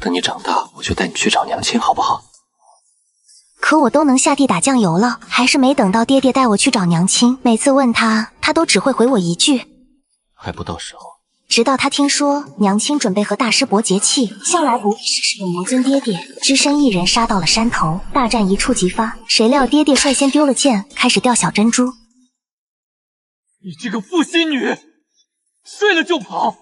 等你长大，我就带你去找娘亲，好不好？可我都能下地打酱油了，还是没等到爹爹带我去找娘亲。每次问他，他都只会回我一句：还不到时候。直到他听说娘亲准备和大师伯结契，向来不畏世事的魔尊爹爹只身一人杀到了山头，大战一触即发。谁料爹爹率先丢了剑，开始掉小珍珠。你这个负心女，睡了就跑，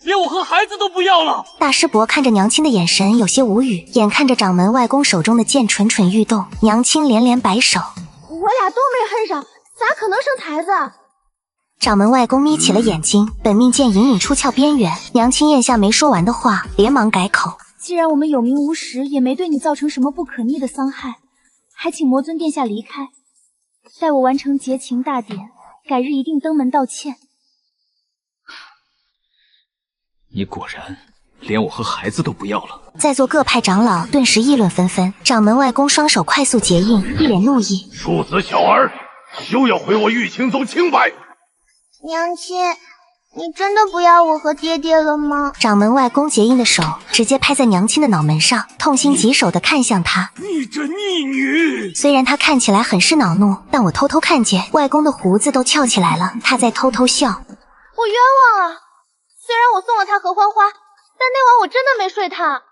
连我和孩子都不要了！大师伯看着娘亲的眼神有些无语，眼看着掌门外公手中的剑蠢蠢欲动，娘亲连连摆手：我俩都没恨上，咋可能生孩子？掌门外公眯起了眼睛，本命剑隐隐出鞘边缘。娘亲咽下没说完的话，连忙改口：既然我们有名无实，也没对你造成什么不可逆的伤害，还请魔尊殿下离开，待我完成结情大典，改日一定登门道歉。你果然连我和孩子都不要了。在座各派长老顿时议论纷纷，掌门外公双手快速结印，一脸怒意：庶子小儿，休要毁我玉清宗清白！娘亲，你真的不要我和爹爹了吗？掌门外公结印的手直接拍在娘亲的脑门上，痛心疾首地看向她。你这逆女！虽然他看起来很是恼怒，但我偷偷看见外公的胡子都翘起来了，他在偷偷笑。我冤枉啊！虽然我送了他合欢花，但那晚我真的没睡他。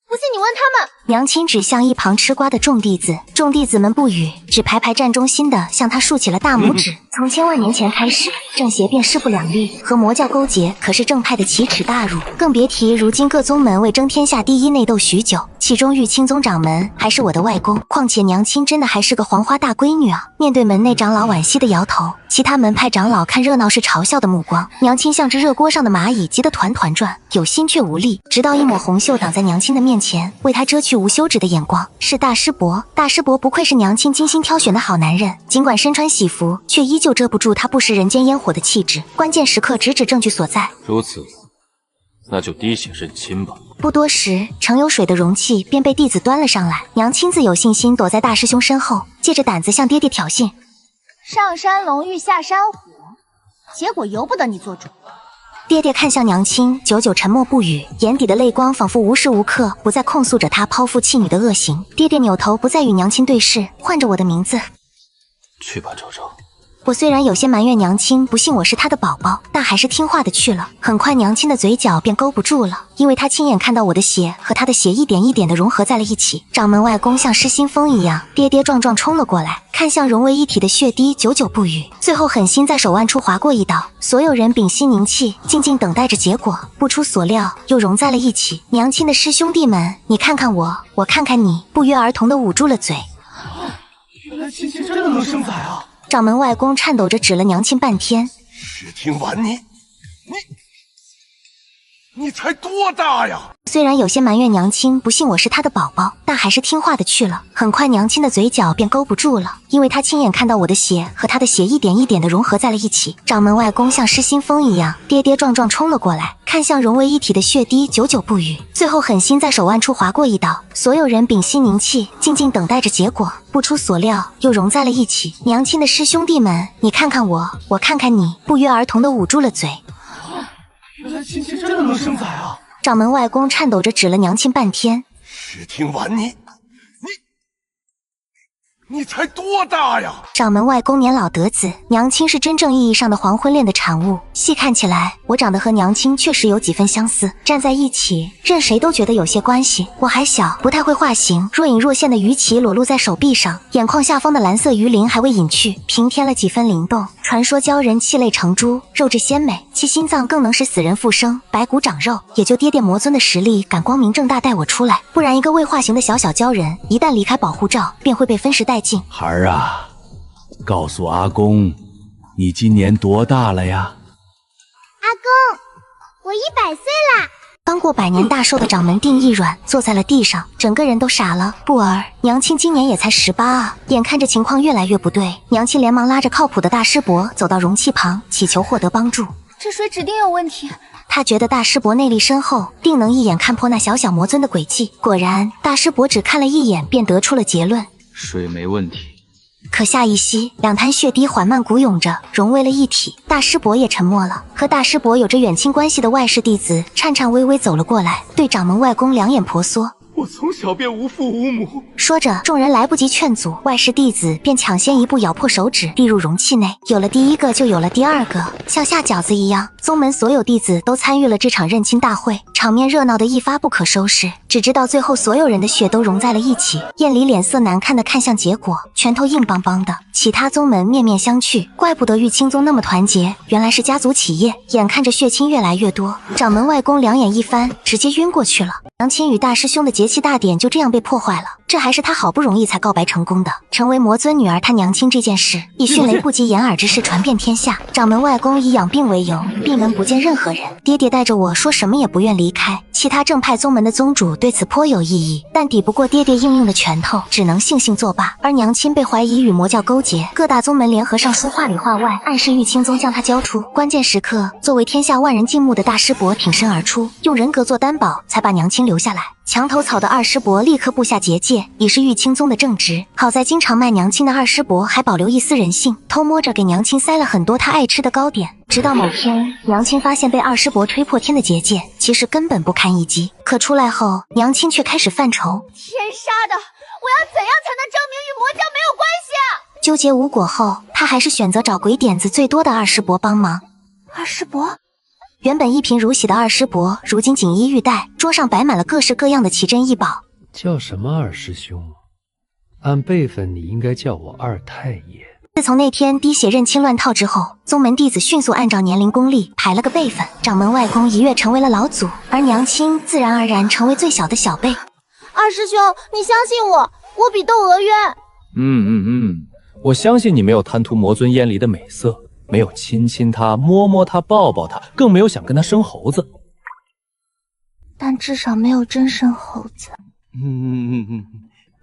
不信你问他们。娘亲指向一旁吃瓜的众弟子，众弟子们不语，只排排站中心的向他竖起了大拇指。从千万年前开始，正邪便势不两立，和魔教勾结可是正派的奇耻大辱，更别提如今各宗门为争天下第一内斗许久，其中玉清宗掌门还是我的外公，况且娘亲真的还是个黄花大闺女啊！面对门内长老惋惜的摇头，其他门派长老看热闹是嘲笑的目光，娘亲像只热锅上的蚂蚁，急得团团转，有心却无力。直到一抹红袖挡在娘亲的面前，为她遮去无休止的眼光。是大师伯，大师伯不愧是娘亲精心挑选的好男人，尽管身穿喜服，却依旧遮不住他不食人间烟火的气质。关键时刻直指证据所在。如此，那就滴血认亲吧。不多时，盛有水的容器便被弟子端了上来。娘亲自有信心躲在大师兄身后，借着胆子向爹爹挑衅：上山龙玉下山虎，结果由不得你做主。爹爹看向娘亲，久久沉默不语，眼底的泪光仿佛无时无刻不在控诉着他抛夫弃女的恶行。爹爹扭头不再与娘亲对视，唤着我的名字：去吧，周周。我虽然有些埋怨娘亲不信我是她的宝宝，但还是听话的去了。很快娘亲的嘴角便勾不住了，因为她亲眼看到我的血和她的血一点一点的融合在了一起。掌门外公像失心疯一样，跌跌撞撞冲了过来，看向融为一体的血滴，久久不语，最后狠心在手腕处划过一刀。所有人屏息凝气，静静等待着结果。不出所料，又融在了一起。娘亲的师兄弟们，你看看我，我看看你，不约而同地捂住了嘴。原来亲亲真的能生崽啊！掌门外公颤抖着指了娘亲半天。视听完你才多大呀？虽然有些埋怨娘亲不信我是她的宝宝，但还是听话的去了。很快娘亲的嘴角便勾不住了，因为她亲眼看到我的血和她的血一点一点的融合在了一起。掌门外公像失心疯一样，跌跌撞撞冲了过来，看向融为一体的血滴，久久不语，最后狠心在手腕处划过一刀。所有人屏息凝气，静静等待着结果。不出所料，又融在了一起。娘亲的师兄弟们，你看看我，我看看你，不约而同地捂住了嘴。原来亲亲真的能生崽啊！掌门外公颤抖着指了娘亲半天。视听完你才多大呀？掌门外公年老得子，娘亲是真正意义上的黄昏恋的产物。细看起来，我长得和娘亲确实有几分相似，站在一起，任谁都觉得有些关系。我还小，不太会化形，若隐若现的鱼鳍裸露在手臂上，眼眶下方的蓝色鱼鳞还未隐去，平添了几分灵动。传说鲛人气类成珠，肉质鲜美，其心脏更能使死人复生，白骨长肉。也就爹爹魔尊的实力敢光明正大带我出来，不然一个未化形的小鲛人，一旦离开保护罩，便会被分食殆尽。孩儿啊，告诉阿公，你今年多大了呀？阿公，我100岁啦！刚过100年大寿的掌门定一软，坐在了地上，整个人都傻了。不儿，娘亲今年也才18啊！眼看着情况越来越不对，娘亲连忙拉着靠谱的大师伯走到容器旁，祈求获得帮助。这水指定有问题。他觉得大师伯内力深厚，定能一眼看破那小小魔尊的诡计。果然，大师伯只看了一眼便得出了结论：水没问题。可下一息，两滩血滴缓慢鼓涌着，融为了一体。大师伯也沉默了。和大师伯有着远亲关系的外室弟子颤颤巍巍走了过来，对掌门外公两眼婆娑。我从小便无父无母。说着，众人来不及劝阻，外室弟子便抢先一步咬破手指，递入容器内。有了第一个，就有了第二个，像下饺子一样。宗门所有弟子都参与了这场认亲大会，场面热闹得一发不可收拾。只知道最后所有人的血都融在了一起。燕离脸色难看地看向结果，拳头硬邦邦的。其他宗门面面相觑，怪不得玉清宗那么团结，原来是家族企业。眼看着血亲越来越多，掌门外公两眼一翻，直接晕过去了。娘亲与大师兄的节气大典就这样被破坏了，这还是他好不容易才告白成功的。成为魔尊女儿他娘亲这件事，以迅雷不及掩耳之势传遍天下。掌门外公以养病为由，闭门不见任何人。爹爹带着我说什么也不愿离开。其他正派宗门的宗主对此颇有异议，但抵不过爹爹硬硬的拳头，只能悻悻作罢。而娘亲被怀疑与魔教勾结，各大宗门联合上书话里话外，暗示玉清宗将他交出。关键时刻，作为天下万人敬慕的大师伯挺身而出，用人格做担保，才把娘亲留下来。墙头草的二师伯立刻布下结界，以示玉清宗的正直。好在经常卖娘亲的二师伯还保留一丝人性，偷摸着给娘亲塞了很多她爱吃的糕点。直到某天，娘亲发现被二师伯吹破天的结界其实根本不堪一击。可出来后，娘亲却开始犯愁：天杀的，我要怎样才能证明与魔教没有关系啊？纠结无果后，她还是选择找鬼点子最多的二师伯帮忙。二师伯？原本一贫如洗的二师伯，如今锦衣玉带，桌上摆满了各式各样的奇珍异宝。叫什么二师兄？按辈分，你应该叫我二太爷。自从那天滴血认亲乱套之后，宗门弟子迅速按照年龄功力排了个辈分。掌门外公一跃成为了老祖，而娘亲自然而然成为最小的小辈。二师兄，你相信我，我比窦娥冤。我相信你没有贪图魔尊燕离的美色，没有亲亲她、摸摸她、抱抱她，更没有想跟她生猴子。但至少没有真生猴子。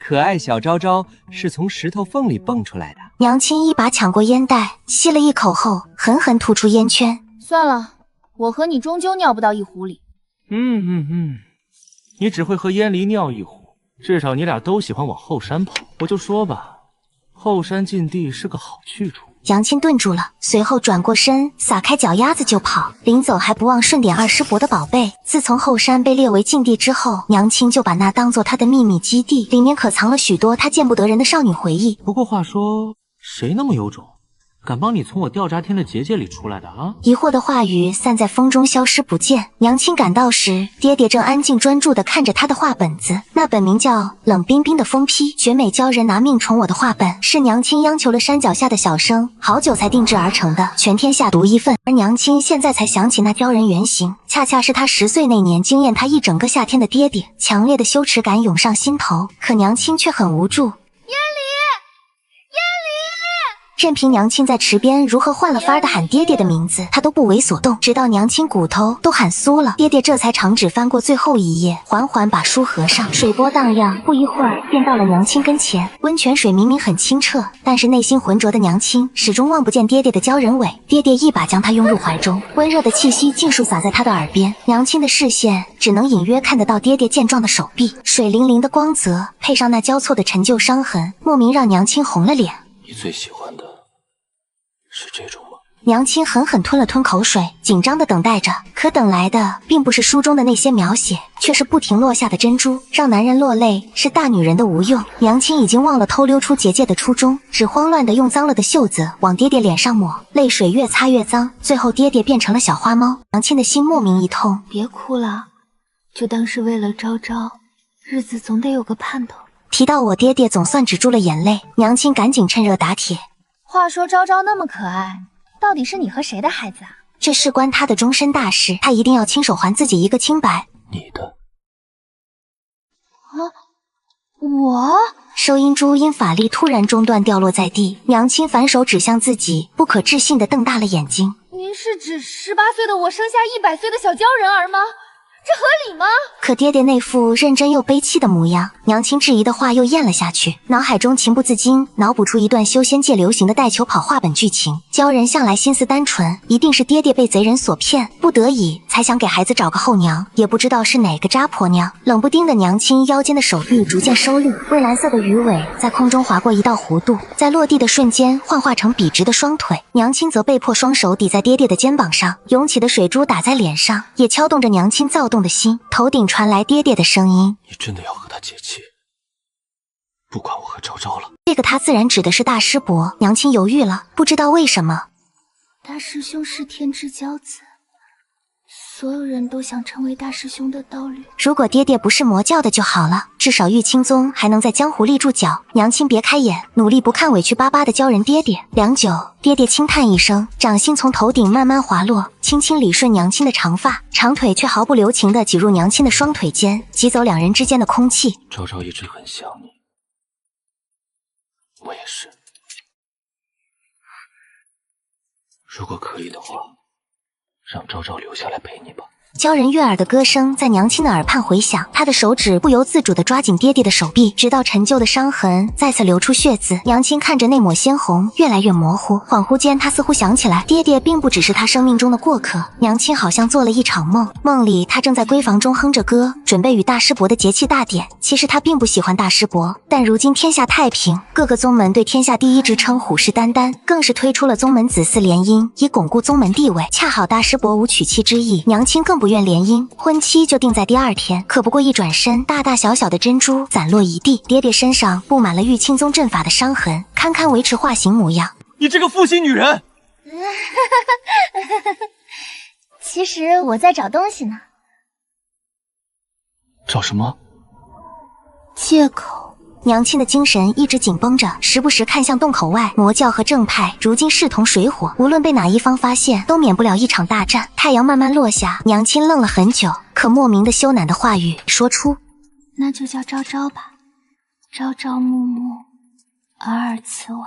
可爱小昭昭是从石头缝里蹦出来的。娘亲一把抢过烟袋，吸了一口后，狠狠吐出烟圈。算了，我和你终究尿不到一壶里。你只会和燕离尿一壶，至少你俩都喜欢往后山跑。我就说吧，后山禁地是个好去处。娘亲顿住了，随后转过身，撒开脚丫子就跑。临走还不忘顺点二师伯的宝贝。自从后山被列为禁地之后，娘亲就把那当做她的秘密基地，里面可藏了许多她见不得人的少女回忆。不过话说，谁那么有种，敢帮你从我吊扎天的结界里出来的啊？疑惑的话语散在风中消失不见。娘亲赶到时，爹爹正安静专注地看着他的画本子，那本名叫《冷冰冰的疯批绝美鲛人拿命宠我》的画本，是娘亲央求了山脚下的小生好久才定制而成的，全天下独一份。而娘亲现在才想起那鲛人原型，恰恰是他10岁那年惊艳他一整个夏天的爹爹。强烈的羞耻感涌上心头，可娘亲却很无助。任凭娘亲在池边如何换了法儿的喊爹爹的名字，他都不为所动，直到娘亲骨头都喊酥了，爹爹这才长指翻过最后一页，缓缓把书合上。水波荡漾，不一会儿便到了娘亲跟前。温泉水明明很清澈，但是内心浑浊的娘亲始终望不见爹爹的鲛人尾。爹爹一把将她拥入怀中，温热的气息尽数洒在她的耳边。娘亲的视线只能隐约看得到爹爹健壮的手臂，水灵灵的光泽配上那交错的陈旧伤痕，莫名让娘亲红了脸。你最喜欢的是这种吗？娘亲狠狠吞了吞口水，紧张地等待着，可等来的并不是书中的那些描写，却是不停落下的珍珠。让男人落泪是大女人的无用。娘亲已经忘了偷溜出结界的初衷，只慌乱地用脏了的袖子往爹爹脸上抹，泪水越擦越脏，最后爹爹变成了小花猫。娘亲的心莫名一痛，别哭了，就当是为了昭昭，日子总得有个盼头。提到我爹爹，总算止住了眼泪。娘亲赶紧趁热打铁。话说昭昭那么可爱，到底是你和谁的孩子啊？这事关他的终身大事，他一定要亲手还自己一个清白。你的。我？收音珠因法力突然中断掉落在地，娘亲反手指向自己，不可置信地瞪大了眼睛。您是指18岁的我生下100岁的小鲛人儿吗？这合礼吗？可爹爹那副认真又悲戚的模样，娘亲质疑的话又咽了下去，脑海中情不自禁脑补出一段修仙界流行的带球跑画本剧情。鲛人向来心思单纯，一定是爹爹被贼人所骗，不得已才想给孩子找个后娘，也不知道是哪个渣婆娘。冷不丁的娘亲腰间的手臂逐渐收力，蔚蓝色的鱼尾在空中划过一道弧度，在落地的瞬间幻化成笔直的双腿。娘亲则被迫双手抵在爹爹的肩膀上，涌起的水珠打在脸上，也敲动着娘亲躁动的心。头顶传来爹爹的声音：“你真的要和他结亲？不管我和昭昭了。”这个他自然指的是大师伯。娘亲犹豫了，不知道为什么。大师兄是天之骄子，所有人都想成为大师兄的道侣。如果爹爹不是魔教的就好了，至少玉清宗还能在江湖立住脚。娘亲别开眼，努力不看委屈巴巴的鲛人爹爹。良久，爹爹轻叹一声，掌心从头顶慢慢滑落，轻轻理顺娘亲的长发，长腿却毫不留情地挤入娘亲的双腿间，挤走两人之间的空气。昭昭一直很想你，我也是。如果可以的话，让昭昭留下来陪你吧。鲛人悦耳的歌声在娘亲的耳畔回响，她的手指不由自主地抓紧爹爹的手臂，直到陈旧的伤痕再次流出血渍。娘亲看着那抹鲜红越来越模糊，恍惚间她似乎想起来，爹爹并不只是她生命中的过客。娘亲好像做了一场梦，梦里她正在闺房中哼着歌，准备与大师伯的节气大典。其实她并不喜欢大师伯，但如今天下太平，各个宗门对天下第一之称虎视眈眈，更是推出了宗门子嗣联姻，以巩固宗门地位。恰好大师伯无娶妻之意，娘亲更不愿联姻，婚期就定在第二天。可不过一转身，大大小小的珍珠散落一地，爹爹身上布满了玉清宗阵法的伤痕，堪堪维持化形模样。你这个负心女人！其实我在找东西呢。找什么？借口。娘亲的精神一直紧绷着，时不时看向洞口外。魔教和正派如今势同水火，无论被哪一方发现，都免不了一场大战。太阳慢慢落下，娘亲愣了很久，可莫名的羞赧的话语说出：“那就叫昭昭吧，朝朝暮暮，尔尔此晚，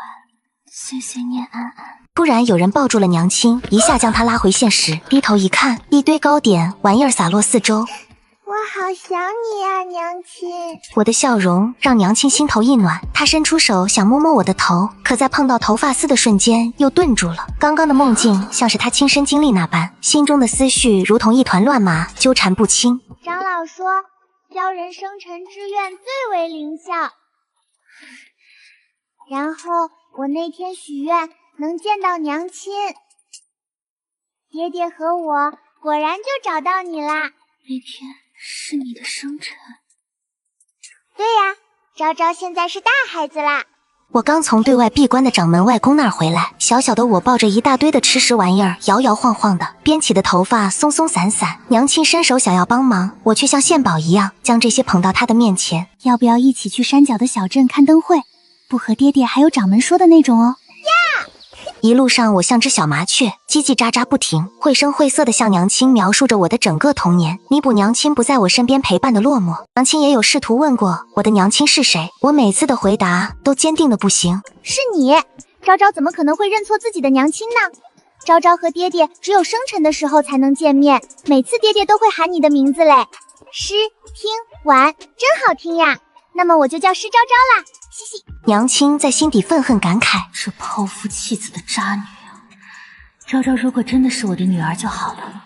岁岁念安安。”突然有人抱住了娘亲，一下将她拉回现实。低头一看，一堆糕点玩意儿洒落四周。我好想你啊，娘亲！我的笑容让娘亲心头一暖，她伸出手想摸摸我的头，可在碰到头发丝的瞬间又顿住了。刚刚的梦境像是她亲身经历那般，心中的思绪如同一团乱麻，纠缠不清。长老说，鲛人生辰之愿最为灵效。然后我那天许愿能见到娘亲，爹爹和我果然就找到你啦。那天是你的生辰。对呀，昭昭现在是大孩子啦。我刚从对外闭关的掌门外公那儿回来，小小的我抱着一大堆的吃食玩意儿，摇摇晃晃的，编起的头发松松散散。娘亲伸手想要帮忙，我却像献宝一样将这些捧到她的面前。要不要一起去山脚的小镇看灯会？不和爹爹还有掌门说的那种哦。一路上我像只小麻雀，叽叽喳喳不停，绘声绘色地向娘亲描述着我的整个童年，弥补娘亲不在我身边陪伴的落寞。娘亲也有试图问过我的娘亲是谁，我每次的回答都坚定的不行。是你，昭昭怎么可能会认错自己的娘亲呢？昭昭和爹爹只有生辰的时候才能见面，每次爹爹都会喊你的名字嘞。诗、听、玩，真好听呀！那么我就叫施昭昭啦，嘻嘻。娘亲在心底愤恨感慨：这抛夫弃子的渣女啊！昭昭如果真的是我的女儿就好了。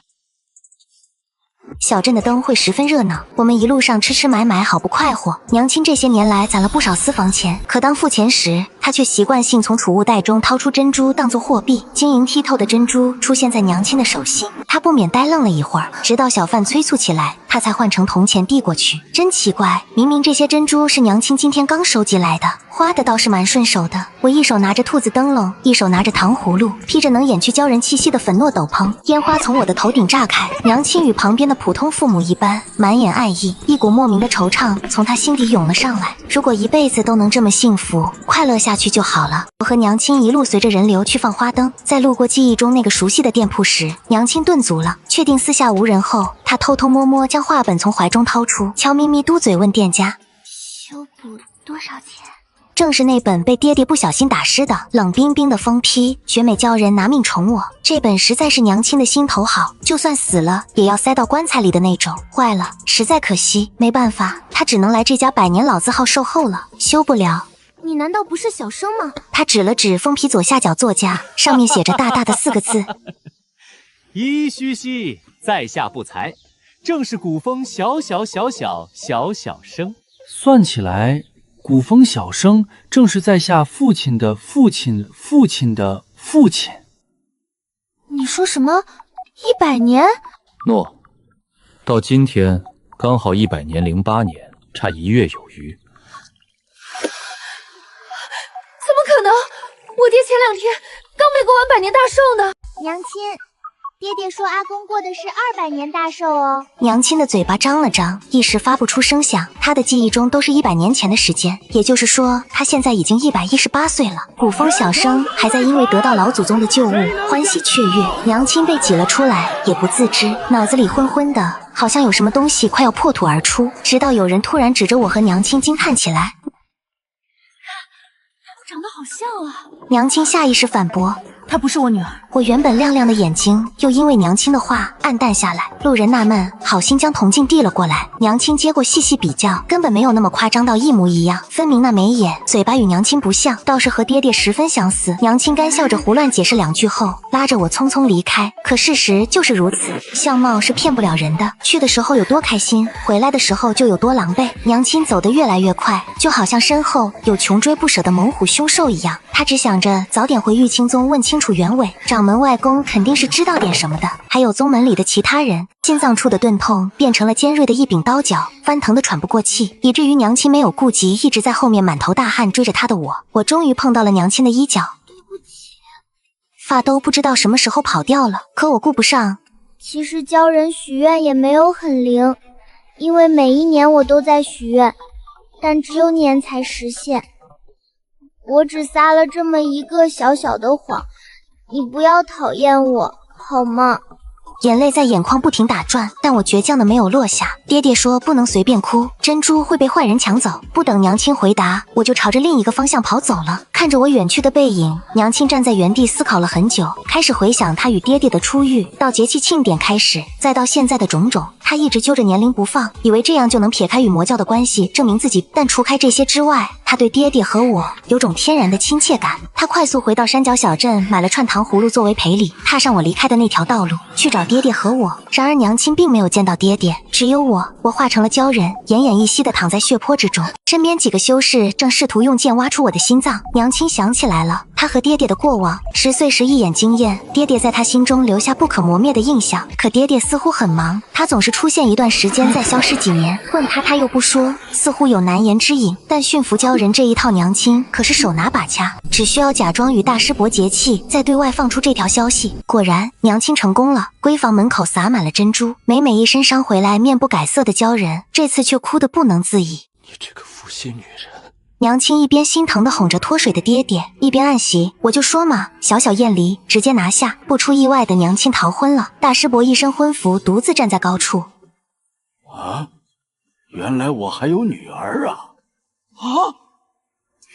小镇的灯会十分热闹，我们一路上吃吃买买，好不快活。娘亲这些年来攒了不少私房钱，可当付钱时，她却习惯性从储物袋中掏出珍珠当作货币。晶莹剔透的珍珠出现在娘亲的手心，她不免呆愣了一会儿，直到小贩催促起来，她才换成铜钱递过去。真奇怪，明明这些珍珠是娘亲今天刚收集来的，花的倒是蛮顺手的。我一手拿着兔子灯笼，一手拿着糖葫芦，披着能掩去鲛人气息的粉糯斗篷，烟花从我的头顶炸开。娘亲与旁边的普通父母一般，满眼爱意，一股莫名的惆怅从她心底涌了上来。如果一辈子都能这么幸福快乐下去就好了。我和娘亲一路随着人流去放花灯，在路过记忆中那个熟悉的店铺时，娘亲顿足了，确定四下无人后，她偷偷摸摸将画本从怀中掏出，悄咪咪嘟嘴问店家：修补多少钱？正是那本被爹爹不小心打湿的冷冰冰的封批，绝美鲛人拿命宠我。这本实在是娘亲的心头好，就算死了也要塞到棺材里的那种。坏了，实在可惜，没办法，他只能来这家百年老字号售后了，修不了。你难道不是小生吗？他指了指封皮左下角作家，上面写着大大的4个字：噫吁兮，在下不才，正是古风小小生。算起来，古风小生正是在下父亲的父亲的父亲。你说什么？100年？诺，到今天刚好100年08年，差1月有余。怎么可能？我爹前2天刚没过完100年大寿呢。娘亲，爹爹说阿公过的是200年大寿哦。娘亲的嘴巴张了张，一时发不出声响。她的记忆中都是100年前的时间，也就是说，她现在已经118岁了。古风小生还在因为得到老祖宗的旧物欢喜雀跃，娘亲被挤了出来，也不自知，脑子里昏昏的，好像有什么东西快要破土而出。直到有人突然指着我和娘亲惊叹起来：“长得好像啊！”娘亲下意识反驳：“她不是我女儿。”我原本亮亮的眼睛又因为娘亲的话暗淡下来。路人纳闷，好心将铜镜递了过来。娘亲接过细细比较，根本没有那么夸张到一模一样，分明那眉眼嘴巴与娘亲不像，倒是和爹爹十分相似。娘亲干笑着胡乱解释2句后，拉着我匆匆离开。可事实就是如此，相貌是骗不了人的。去的时候有多开心，回来的时候就有多狼狈。娘亲走得越来越快，就好像身后有穷追不舍的猛虎凶兽一样。她只想着早点回玉清宗问清楚原委，掌门外公肯定是知道点什么的，还有宗门里的其他人。心脏处的钝痛变成了尖锐的一柄刀绞，翻腾的喘不过气，以至于娘亲没有顾及一直在后面满头大汗追着她的我终于碰到了娘亲的衣角。对不起，发都不知道什么时候跑掉了，可我顾不上。其实鲛人许愿也没有很灵，因为每一年我都在许愿，但只有年才实现。我只撒了这么一个小小的谎，你不要讨厌我，好吗？眼泪在眼眶不停打转，但我倔强的没有落下。爹爹说不能随便哭，珍珠会被坏人抢走。不等娘亲回答，我就朝着另一个方向跑走了。看着我远去的背影，娘亲站在原地思考了很久，开始回想她与爹爹的初遇，到节气庆典开始，再到现在的种种。她一直揪着年龄不放，以为这样就能撇开与魔教的关系，证明自己。但除开这些之外，她对爹爹和我有种天然的亲切感。她快速回到山脚小镇，买了串糖葫芦作为赔礼，踏上我离开的那条道路，去找爹爹和我。然而娘亲并没有见到爹爹，只有我化成了鲛人，奄奄一息地躺在血泊之中。身边几个修士正试图用剑挖出我的心脏。娘亲想起来了，她和爹爹的过往。10岁时一眼惊艳，爹爹在她心中留下不可磨灭的印象。可爹爹似乎很忙，他总是出现一段时间再消失几年，问他又不说，似乎有难言之隐。但驯服鲛人这一套，娘亲可是手拿把掐，只需要假装与大师伯结气，再对外放出这条消息。果然，娘亲成功了。闺房门口洒满了珍珠，每一身伤回来面不改色的鲛人，这次却哭得不能自已。你这个负心女人！娘亲一边心疼地哄着脱水的爹爹，一边暗喜：“我就说嘛，小小燕离，直接拿下。”不出意外的，娘亲逃婚了。大师伯一身婚服，独自站在高处。啊，原来我还有女儿啊！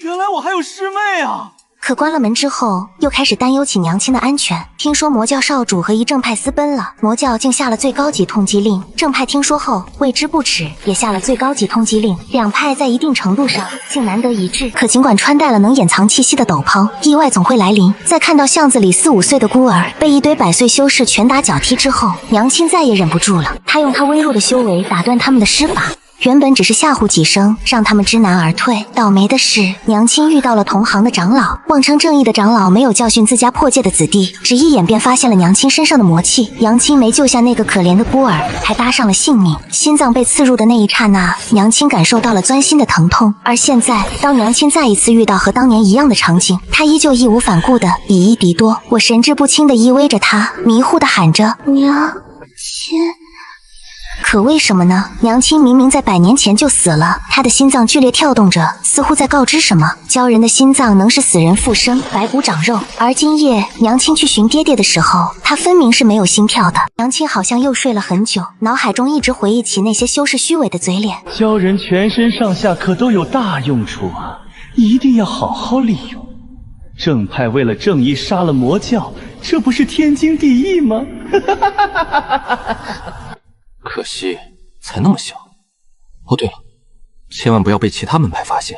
原来我还有师妹啊！可关了门之后，又开始担忧起娘亲的安全。听说魔教少主和一正派私奔了，魔教竟下了最高级通缉令。正派听说后，为之不耻，也下了最高级通缉令。两派在一定程度上竟难得一致。可尽管穿戴了能掩藏气息的斗篷，意外总会来临。在看到巷子里4、5岁的孤儿被一堆100岁修士拳打脚踢之后，娘亲再也忍不住了。她用她微弱的修为打断他们的施法。原本只是吓唬几声，让他们知难而退。倒霉的是，娘亲遇到了同行的长老。妄称正义的长老没有教训自家破戒的子弟，只一眼便发现了娘亲身上的魔气。娘亲没救下那个可怜的孤儿，还搭上了性命。心脏被刺入的那一刹那，娘亲感受到了钻心的疼痛。而现在，当娘亲再一次遇到和当年一样的场景，她依旧义无反顾地以一敌多。我神志不清地依偎着她，迷糊地喊着娘亲。可为什么呢？娘亲明明在100年前就死了，她的心脏剧烈跳动着，似乎在告知什么。鲛人的心脏能使死人复生，白骨长肉。而今夜娘亲去寻爹爹的时候，她分明是没有心跳的。娘亲好像又睡了很久，脑海中一直回忆起那些修士虚伪的嘴脸。鲛人全身上下可都有大用处啊！一定要好好利用。正派为了正义杀了魔教，这不是天经地义吗？可惜才那么小。哦，对了，千万不要被其他门派发现，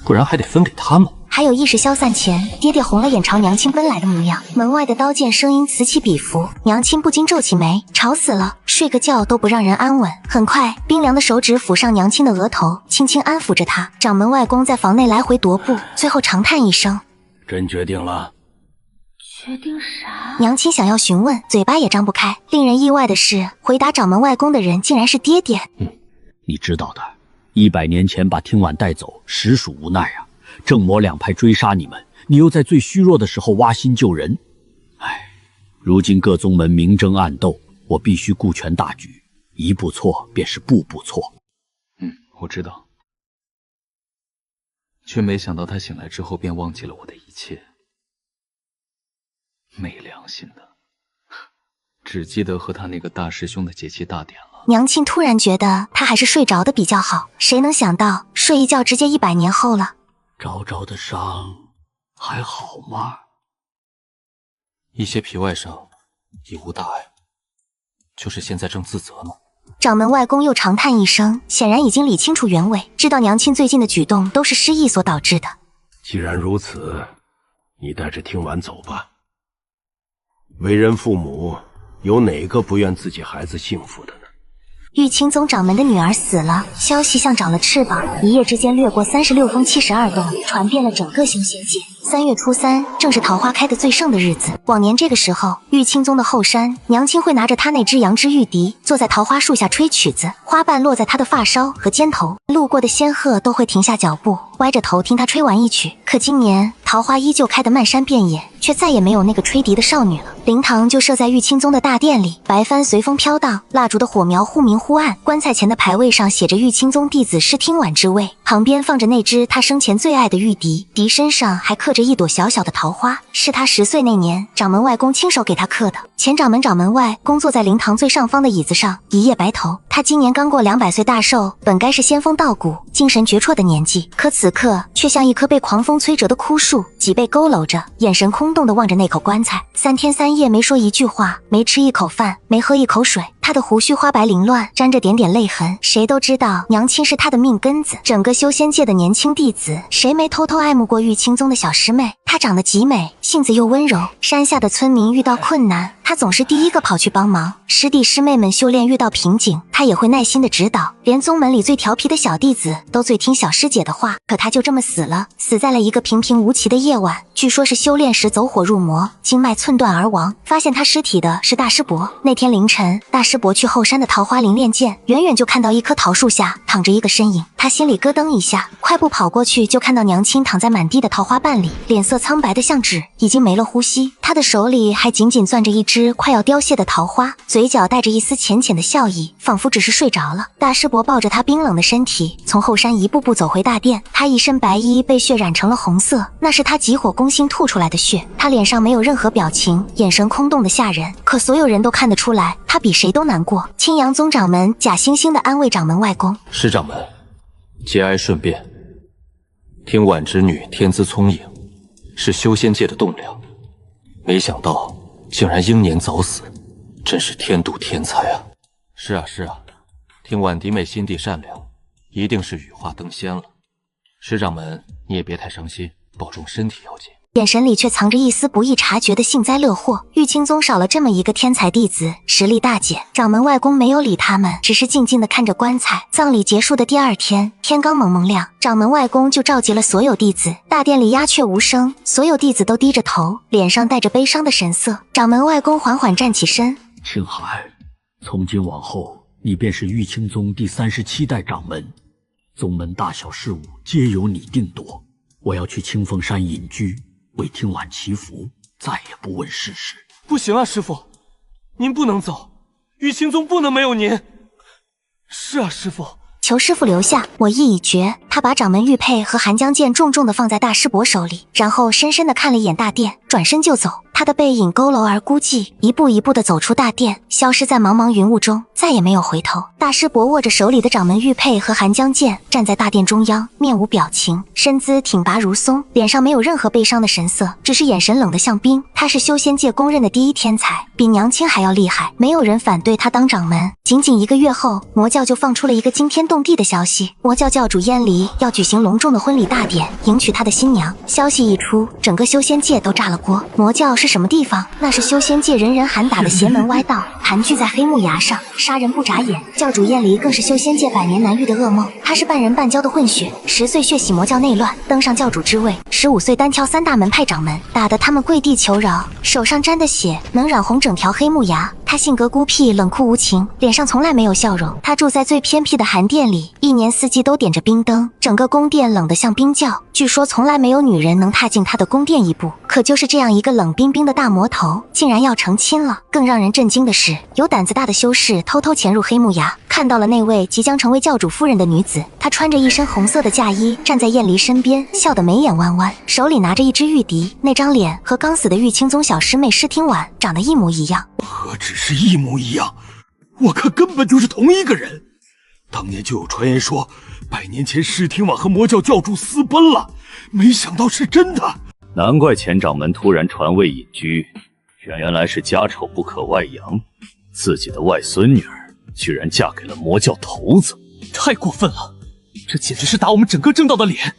不然还得分给他们。还有意识消散前，爹爹红了眼朝娘亲奔来的模样，门外的刀剑声音此起彼伏，娘亲不禁皱起眉，吵死了，睡个觉都不让人安稳。很快，冰凉的手指抚上娘亲的额头，轻轻安抚着她。掌门外公在房内来回踱步，最后长叹一声：“真决定了？”决定啥？娘亲想要询问，嘴巴也张不开。令人意外的是，回答掌门外公的人竟然是爹爹。你知道的，100年前把听婉带走，实属无奈啊。正魔两派追杀你们，你又在最虚弱的时候挖心救人。如今各宗门明争暗斗，我必须顾全大局，一步错便是步步错。我知道，却没想到他醒来之后便忘记了我的一切，没良心的，只记得和他那个大师兄的节气大典了。娘亲突然觉得他还是睡着的比较好，谁能想到睡一觉直接100年后了。昭昭的伤还好吗？一些皮外伤，已无大碍，就是现在正自责呢。掌门外公又长叹一声，显然已经理清楚原委，知道娘亲最近的举动都是失忆所导致的。既然如此，你带着听婉走吧。为人父母，有哪个不愿自己孩子幸福的呢？玉清宗掌门的女儿死了，消息像长了翅膀，一夜之间掠过36峰72洞，传遍了整个修仙界。3月初3，正是桃花开得最盛的日子。往年这个时候，玉清宗的后山，娘亲会拿着她那只羊脂玉笛，坐在桃花树下吹曲子，花瓣落在她的发梢和肩头，路过的仙鹤都会停下脚步，歪着头听她吹完一曲。可今年，桃花依旧开得漫山遍野，却再也没有那个吹笛的少女了。灵堂就设在玉清宗的大殿里，白帆随风飘荡，蜡烛的火苗忽明忽暗。棺材前的牌位上写着玉清宗弟子施听婉之位，旁边放着那只他生前最爱的玉笛，笛身上还刻着一朵小小的桃花，是他10岁那年掌门外公亲手给他刻的。前掌门掌门外公坐在灵堂最上方的椅子上，一夜白头。他今年刚过200岁大寿，本该是仙风道骨、精神绝绰的年纪，可此刻却像一棵被狂风摧折的枯树，脊背佝偻着，眼神空洞地望着那口棺材。3天3夜没说一句话，没吃一口饭，没喝一口水。他的胡须花白凌乱，沾着点点泪痕。谁都知道娘亲是他的命根子。整个修仙界的年轻弟子，谁没偷偷爱慕过玉清宗的小师妹？她长得极美，性子又温柔。山下的村民遇到困难，她总是第一个跑去帮忙。师弟师妹们修炼遇到瓶颈，她也会耐心的指导。连宗门里最调皮的小弟子都最听小师姐的话。可她就这么死了，死在了一个平平无奇的夜晚。据说是修炼时走火入魔，经脉寸断而亡。发现他尸体的是大师伯。那天凌晨，大师伯去后山的桃花林练剑，远远就看到一棵桃树下躺着一个身影，他心里咯噔一下，快步跑过去，就看到娘亲躺在满地的桃花瓣里，脸色苍白的像纸，已经没了呼吸。他的手里还紧紧攥着一只快要凋谢的桃花，嘴角带着一丝浅浅的笑意，仿佛只是睡着了。大师伯抱着他冰冷的身体，从后山一步步走回大殿。他一身白衣被血染成了红色，那是他急火攻心吐出来的血。他脸上没有任何表情，眼神空洞的吓人，可所有人都看得出来，他比谁都难过。青阳宗掌门假惺惺地安慰掌门外公：“师掌门，节哀顺变。听婉之女天资聪颖，是修仙界的栋梁，没想到竟然英年早死，真是天妒天才啊！”“是啊是啊，听婉弟妹心地善良，一定是羽化登仙了。师掌门，你也别太伤心，保重身体要紧。”眼神里却藏着一丝不易察觉的幸灾乐祸。玉清宗少了这么一个天才弟子，实力大减。掌门外公没有理他们，只是静静地看着棺材。葬礼结束的第2天，天刚蒙蒙亮，掌门外公就召集了所有弟子。大殿里鸦雀无声，所有弟子都低着头，脸上带着悲伤的神色。掌门外公缓缓站起身：“青海，从今往后，你便是玉清宗第37代掌门，宗门大小事务皆由你定夺。我要去清风山隐居，为听婉祈福，再也不问世事。”“不行啊，师父，您不能走，玉清宗不能没有您。”“是啊，师父。”“求师父留下，我意已决。”他把掌门玉佩和寒江剑重重地放在大师伯手里，然后深深地看了一眼大殿，转身就走。他的背影佝偻而孤寂，一步一步地走出大殿，消失在茫茫云雾中，再也没有回头。大师伯握着手里的掌门玉佩和寒江剑，站在大殿中央，面无表情，身姿挺拔如松，脸上没有任何悲伤的神色，只是眼神冷得像冰。他是修仙界公认的第一天才，比娘亲还要厉害，没有人反对他当掌门。仅仅1个月后，魔教就放出了一个惊天动地的消息，魔教教主燕离要举行隆重的婚礼大典，迎娶他的新娘。消息一出，整个修仙界都炸了锅。魔教是什么地方？那是修仙界人人喊打的邪门歪道，盘踞在黑木崖上，杀人不眨眼。教主燕离更是修仙界百年难遇的噩梦，他是半人半蛟的混血，10岁血洗魔教内乱，登上教主之位，15岁单挑3大门派掌门，打得他们跪地求饶，手上沾的血能染红整条黑木崖。他性格孤僻，冷酷无情，脸上从来没有笑容。他住在最偏僻的寒殿里，一年4季都点着冰灯，整个宫殿冷得像冰窖。据说从来没有女人能踏进他的宫殿一步。可就是这样一个冷冰冰的大魔头，竟然要成亲了。更让人震惊的是，有胆子大的修士偷偷潜入黑木崖，看到了那位即将成为教主夫人的女子。她穿着一身红色的嫁衣，站在燕离身边，笑得眉眼弯弯，手里拿着一支玉笛，那张脸和刚死的玉清宗小师妹施听婉长得一模一样。何止是一模一样，我看根本就是同一个人。当年就有传言说100年前施听婉和魔教教主私奔了，没想到是真的。难怪前掌门突然传位隐居，原来是家丑不可外扬，自己的外孙女儿居然嫁给了魔教头子，太过分了！这简直是打我们整个正道的脸，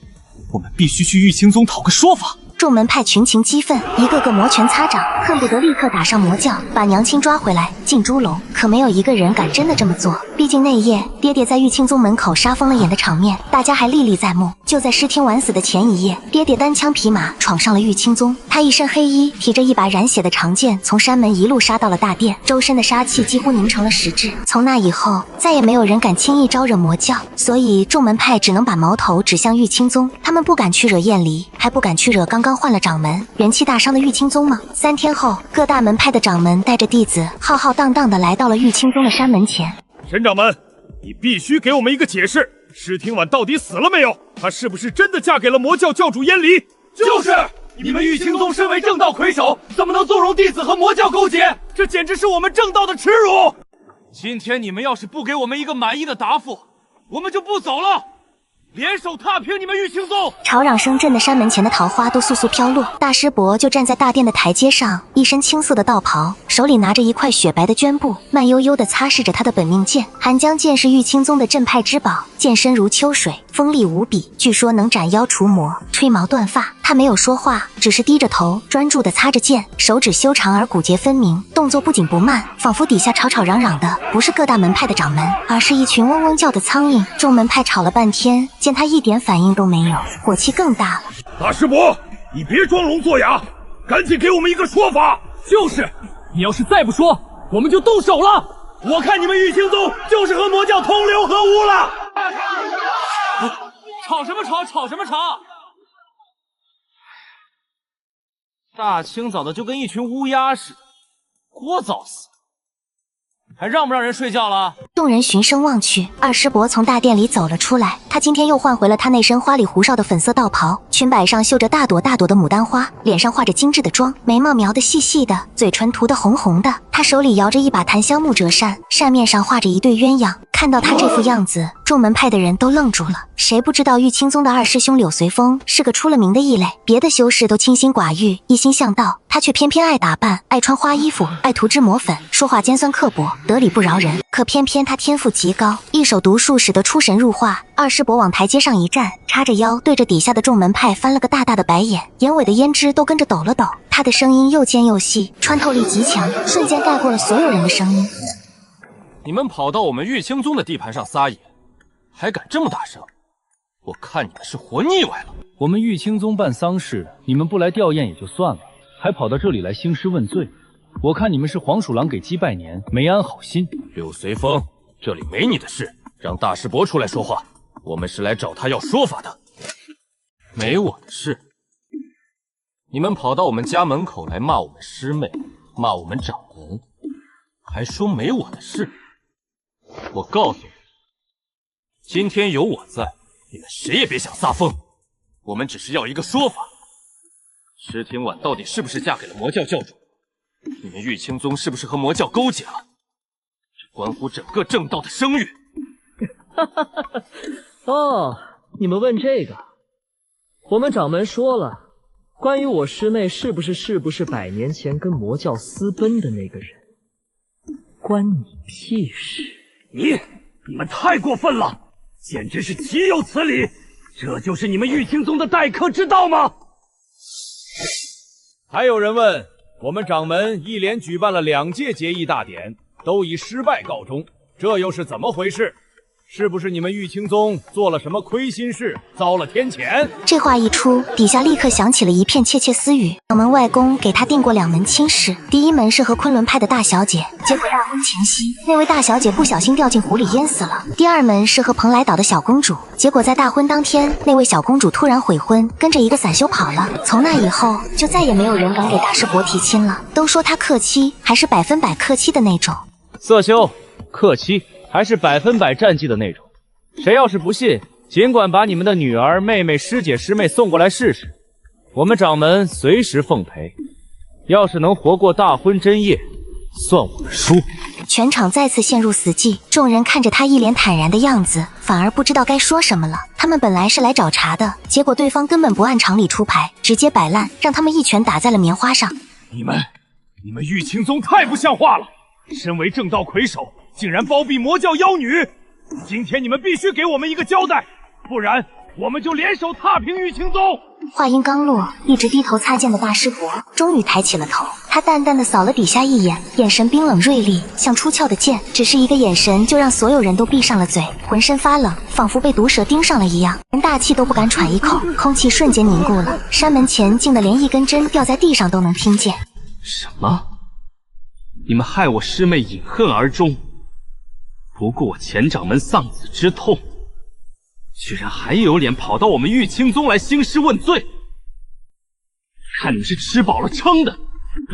我们必须去玉清宗讨个说法。众门派群情激愤，一个个摩拳擦掌，恨不得立刻打上魔教，把娘亲抓回来进猪笼。可没有一个人敢真的这么做，毕竟那夜爹爹在玉清宗门口杀疯了眼的场面，大家还历历在目。就在施听婉死的前一夜，爹爹单枪匹马闯上了玉清宗，他一身黑衣，提着一把染血的长剑，从山门一路杀到了大殿，周身的杀气几乎凝成了实质。从那以后，再也没有人敢轻易招惹魔教，所以众门派只能把矛头指向玉清宗。他们不敢去惹燕离，还不敢去惹刚刚换了掌门、元气大伤的玉清宗吗？3天后，各大门派的掌门带着弟子浩浩荡荡地来到了玉清宗的山门前。沈掌门，你必须给我们一个解释，施听婉到底死了没有？她是不是真的嫁给了魔教教主燕离？就是，你们玉清宗身为正道魁首，怎么能纵容弟子和魔教勾结？这简直是我们正道的耻辱！今天你们要是不给我们一个满意的答复，我们就不走了。联手踏平你们玉清宗！吵嚷声震得山门前的桃花都簌簌飘落。大师伯就站在大殿的台阶上，一身青色的道袍，手里拿着一块雪白的绢布，慢悠悠地擦拭着他的本命剑。寒江剑是玉清宗的镇派之宝，剑身如秋水，锋利无比，据说能斩妖除魔、吹毛断发。他没有说话，只是低着头，专注地擦着剑，手指修长而骨节分明，动作不紧不慢，仿佛底下吵吵嚷嚷的不是各大门派的掌门，而是一群嗡嗡叫的苍蝇。众门派吵了半天，见他一点反应都没有，火气更大了。大师伯，你别装聋作哑，赶紧给我们一个说法。就是，你要是再不说，我们就动手了。我看你们玉清宗就是和魔教同流合污了。吵什么吵？吵什么吵？大清早的就跟一群乌鸦似的，聒噪死！还让不让人睡觉了？众人循声望去，二师伯从大殿里走了出来。他今天又换回了他那身花里胡哨的粉色道袍，裙摆上绣着大朵大朵的牡丹花，脸上化着精致的妆，眉毛描得细细的，嘴唇涂得红红的。他手里摇着一把檀香木折扇，扇面上画着一对鸳鸯。看到他这副样子，众门派的人都愣住了。谁不知道玉清宗的二师兄柳随风是个出了名的异类，别的修士都清心寡欲、一心向道，他却偏偏爱打扮、爱穿花衣服、爱涂脂抹粉，说话尖酸刻薄，得理不饶人。可偏偏他天赋极高，一手毒术使得出神入化。二师伯往台阶上一站，叉着腰对着底下的众门派翻了个大大的白眼，眼尾的胭脂都跟着抖了抖。他的声音又尖又细，穿透力极强，瞬间盖过了所有人的声音。你们跑到我们玉清宗的地盘上撒野，还敢这么大声？我看你们是活腻歪了。我们玉清宗办丧事，你们不来吊唁也就算了，还跑到这里来兴师问罪。我看你们是黄鼠狼给鸡拜年，没安好心。柳随风，这里没你的事，让大师伯出来说话。我们是来找他要说法的。没我的事。你们跑到我们家门口来骂我们师妹，骂我们掌门，还说没我的事。我告诉你，今天有我在，你们谁也别想撒疯，我们只是要一个说法：石庭婉到底是不是嫁给了魔教教主？你们玉清宗是不是和魔教勾结了？这关乎整个正道的声誉。哦，你们问这个，我们掌门说了，关于我师妹是不是100年前跟魔教私奔的那个人，关你屁事！你们太过分了，简直是岂有此理！这就是你们玉清宗的待客之道吗？还有人问，我们掌门一连举办了2届结义大典，都以失败告终，这又是怎么回事？是不是你们玉清宗做了什么亏心事，遭了天谴？这话一出，底下立刻响起了一片窃窃私语。掌门外公给他定过2门亲事，第一门是和昆仑派的大小姐，结果大婚前夕，那位大小姐不小心掉进湖里淹死了。第2门是和蓬莱岛的小公主，结果在大婚当天，那位小公主突然悔婚，跟着一个散修跑了。从那以后，就再也没有人敢给大师伯提亲了，都说他克妻，还是100%克妻的那种。色修，克妻。还是100%战绩的那种，谁要是不信，尽管把你们的女儿、妹妹、师姐、师妹送过来试试，我们掌门随时奉陪。要是能活过大婚真夜，算我们输。全场再次陷入死寂，众人看着他一脸坦然的样子，反而不知道该说什么了。他们本来是来找茬的，结果对方根本不按常理出牌，直接摆烂，让他们一拳打在了棉花上。你们玉清宗太不像话了！身为正道魁首，竟然包庇魔教妖女！今天你们必须给我们一个交代，不然我们就联手踏平玉清宗！话音刚落，一直低头擦剑的大师伯终于抬起了头，他淡淡的扫了底下一眼，眼神冰冷锐利，像出鞘的剑，只是一个眼神就让所有人都闭上了嘴，浑身发冷，仿佛被毒蛇盯上了一样，连大气都不敢喘一口，空气瞬间凝固了。山门前静得连一根针掉在地上都能听见。什么？你们害我师妹饮恨而终，不顾我前掌门丧子之痛，居然还有脸跑到我们玉清宗来兴师问罪！看你们是吃饱了撑的，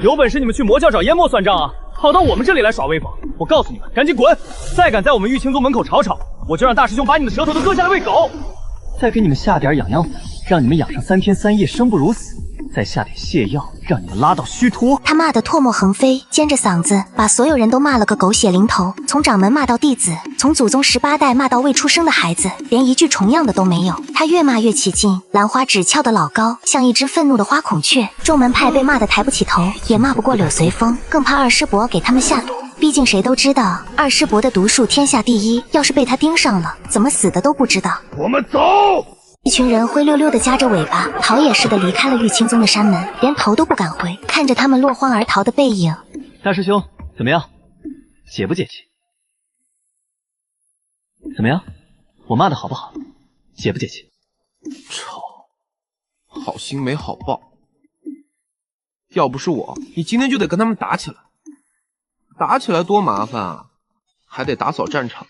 有本事你们去魔教找淹没算账啊，跑到我们这里来耍威风！我告诉你们，赶紧滚！再敢在我们玉清宗门口吵吵，我就让大师兄把你们的舌头都割下来喂狗！再给你们下点养粉，让你们养上3天3夜生不如死。再下点泻药，让你们拉到虚脱。他骂得唾沫横飞，尖着嗓子把所有人都骂了个狗血淋头，从掌门骂到弟子，从祖宗18代骂到未出生的孩子，连一句重样的都没有。他越骂越起劲，兰花指翘得老高，像一只愤怒的花孔雀。众门派被骂得抬不起头，也骂不过柳随风，更怕二师伯给他们下毒。毕竟谁都知道二师伯的毒术天下第一，要是被他盯上了，怎么死的都不知道。我们走！一群人灰溜溜的夹着尾巴，逃也似的离开了玉清宗的山门，连头都不敢回，看着他们落荒而逃的背影。大师兄，怎么样？解不解气？怎么样？我骂的好不好？解不解气？操！好心没好报。要不是我，你今天就得跟他们打起来。打起来多麻烦啊，还得打扫战场，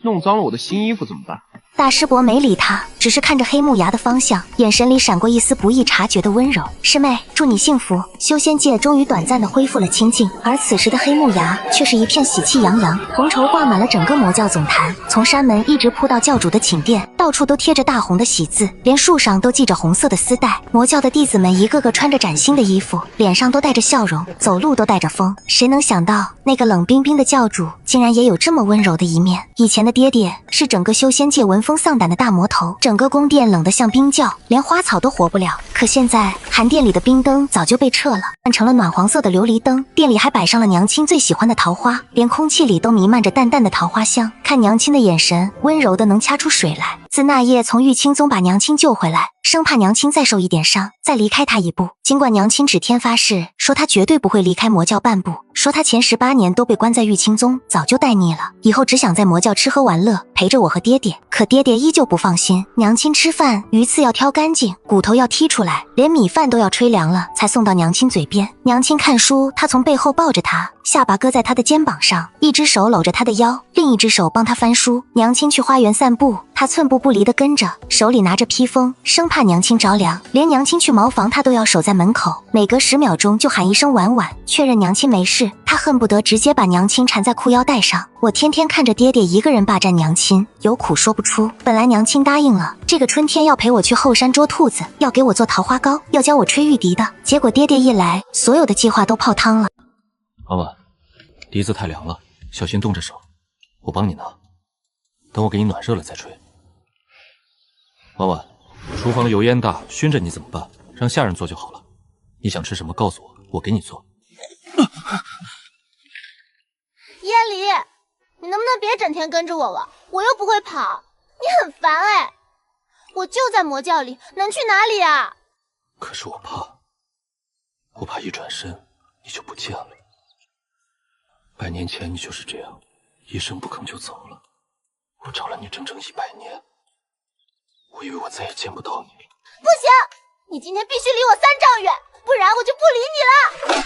弄脏了我的新衣服怎么办？大师伯没理他，只是看着黑木崖的方向，眼神里闪过一丝不易察觉的温柔。师妹，祝你幸福。修仙界终于短暂的恢复了清静，而此时的黑木崖却是一片喜气洋洋，红绸挂满了整个魔教总坛，从山门一直铺到教主的寝殿，到处都贴着大红的喜字，连树上都系着红色的丝带。魔教的弟子们一个个穿着崭新的衣服，脸上都带着笑容，走路都带着风。谁能想到那个冷冰冰的教主竟然也有这么温柔的一面？以前的爹爹是整个修仙界闻风丧胆的大魔头，整个宫殿冷得像冰窖，连花草都活不了。可现在寒殿里的冰灯早就被撤了，换成了暖黄色的琉璃灯，店里还摆上了娘亲最喜欢的桃花，连空气里都弥漫着淡淡的桃花香。看娘亲的眼神温柔的能掐出水来。自那夜从玉清宗把娘亲救回来，生怕娘亲再受一点伤，再离开他一步。尽管娘亲指天发誓说她绝对不会离开魔教半步，说她前18年都被关在玉清宗，早就待腻了，以后只想在魔教吃喝玩乐，陪着我和爹爹。可爹爹依旧不放心，娘亲吃饭鱼刺要挑干净，骨头要剔出来，连米饭都要吹凉了才送到娘亲嘴边。娘亲看书，他从背后抱着她，下巴搁在他的肩膀上，一只手搂着他的腰，另一只手帮他翻书。娘亲去花园散步，他寸步不离地跟着，手里拿着披风，生怕娘亲着凉。连娘亲去茅房，他都要守在门口，每隔10秒钟就喊一声婉婉，确认娘亲没事。他恨不得直接把娘亲缠在裤腰带上。我天天看着爹爹一个人霸占娘亲，有苦说不出。本来娘亲答应了，这个春天要陪我去后山捉兔子，要给我做桃花糕，要教我吹玉笛的。结果爹爹一来，所有的计划都泡汤了。婉婉，笛子太凉了，小心冻着手。我帮你拿，等我给你暖热了再吹。婉婉，厨房油烟大，熏着你怎么办？让下人做就好了。你想吃什么告诉我，我给你做。燕离，你能不能别整天跟着我了？我又不会跑，你很烦哎。我就在魔教里，能去哪里啊？可是我怕一转身你就不见了。100年前你就是这样，一声不吭就走了。我找了你整整100年，我以为我再也见不到你。不行，你今天必须离我3丈远，不然我就不理你了。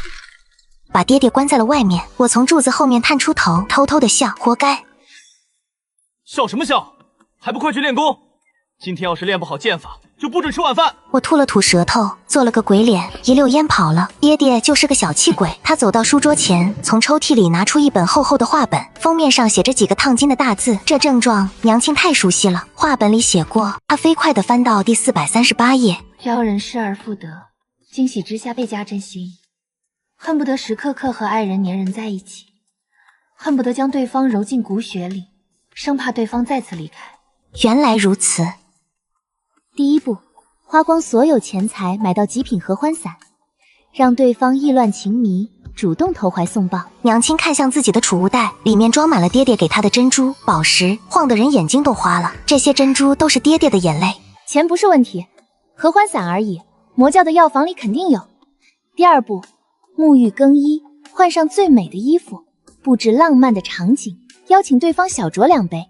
把爹爹关在了外面，我从柱子后面探出头，偷偷的笑，活该。笑什么笑？还不快去练功！今天要是练不好剑法，就不准吃晚饭。我吐了吐舌头，做了个鬼脸，一溜烟跑了。爹爹就是个小气鬼。他走到书桌前，从抽屉里拿出一本厚厚的画本，封面上写着几个烫金的大字。这症状娘亲太熟悉了，画本里写过。他飞快地翻到第438页。撩人失而复得，惊喜之下倍加珍惜，恨不得时刻刻和爱人粘人在一起，恨不得将对方揉进骨血里，生怕对方再次离开。原来如此。第一步，花光所有钱财买到极品合欢伞，让对方意乱情迷，主动投怀送抱。娘亲看向自己的储物袋，里面装满了爹爹给她的珍珠、宝石，晃得人眼睛都花了。这些珍珠都是爹爹的眼泪。钱不是问题，合欢伞而已，魔教的药房里肯定有。第二步，沐浴更衣，换上最美的衣服，布置浪漫的场景，邀请对方小酌2杯，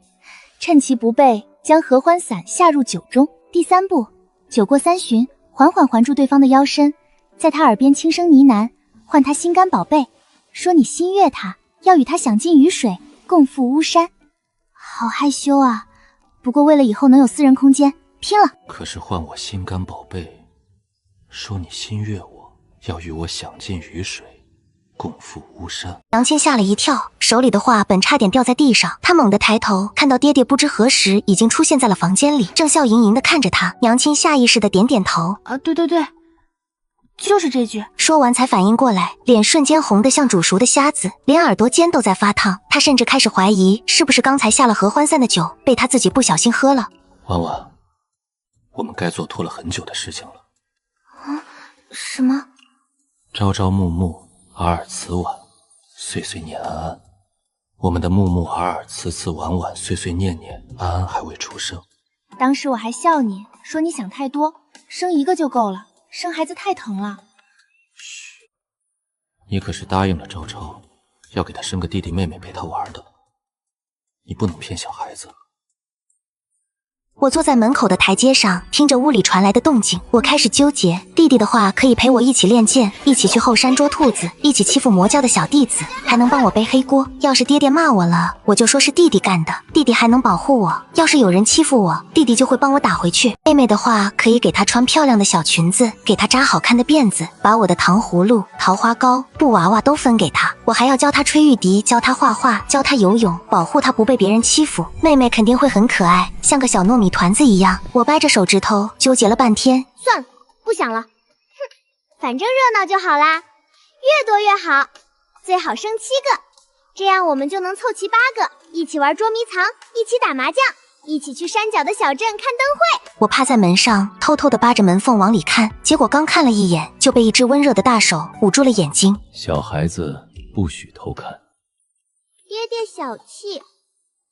趁其不备，将合欢伞下入酒中。第三步，酒过3巡，缓缓环住对方的腰身，在他耳边轻声呢喃，唤他心肝宝贝，说你心悦他，要与他享尽雨水，共赴巫山。好害羞啊，不过为了以后能有私人空间，拼了！可是唤我心肝宝贝，说你心悦我，要与我享尽雨水，共赴巫山。娘亲吓了一跳，手里的画本差点掉在地上。她猛地抬头，看到爹爹不知何时已经出现在了房间里，正笑盈盈地看着她。娘亲下意识地点点头，对，就是这句。说完才反应过来，脸瞬间红得像煮熟的虾子，连耳朵尖都在发烫。她甚至开始怀疑，是不是刚才下了合欢散的酒被她自己不小心喝了。婉婉，我们该做拖了很久的事情了。什么？朝朝暮暮，尔尔此晚，岁岁念安安。我们的暮暮尔尔，此此晚晚，岁岁念念，安安还未出生。当时我还笑你，说你想太多，生一个就够了，生孩子太疼了。嘘，你可是答应了昭昭，要给他生个弟弟妹妹陪他玩的，你不能骗小孩子。我坐在门口的台阶上，听着屋里传来的动静，我开始纠结。弟弟的话可以陪我一起练剑，一起去后山捉兔子，一起欺负魔教的小弟子，还能帮我背黑锅。要是爹爹骂我了，我就说是弟弟干的，弟弟还能保护我。要是有人欺负我，弟弟就会帮我打回去。妹妹的话可以给她穿漂亮的小裙子，给她扎好看的辫子，把我的糖葫芦、桃花糕、布娃娃都分给她。我还要教她吹玉笛，教她画画，教她游泳，保护她不被别人欺负。妹妹肯定会很可爱，像个小糯米团子一样。我掰着手指头纠结了半天，算了，不想了。哼，反正热闹就好啦，越多越好，最好生7个，这样我们就能凑齐8个，一起玩捉迷藏，一起打麻将，一起去山脚的小镇看灯会。我趴在门上，偷偷地扒着门缝往里看，结果刚看了一眼，就被一只温热的大手捂住了眼睛。小孩子不许偷看。爹爹小气，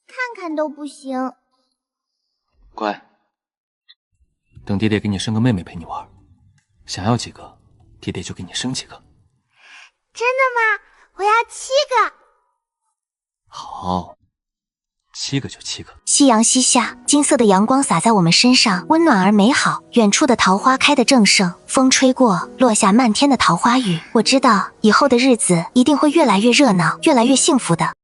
看看都不行。乖，等爹爹给你生个妹妹陪你玩，想要几个，爹爹就给你生几个。真的吗？我要7个。好， 7个就7个。夕阳西下，金色的阳光洒在我们身上，温暖而美好。远处的桃花开得正盛，风吹过，落下漫天的桃花雨。我知道以后的日子一定会越来越热闹，越来越幸福的。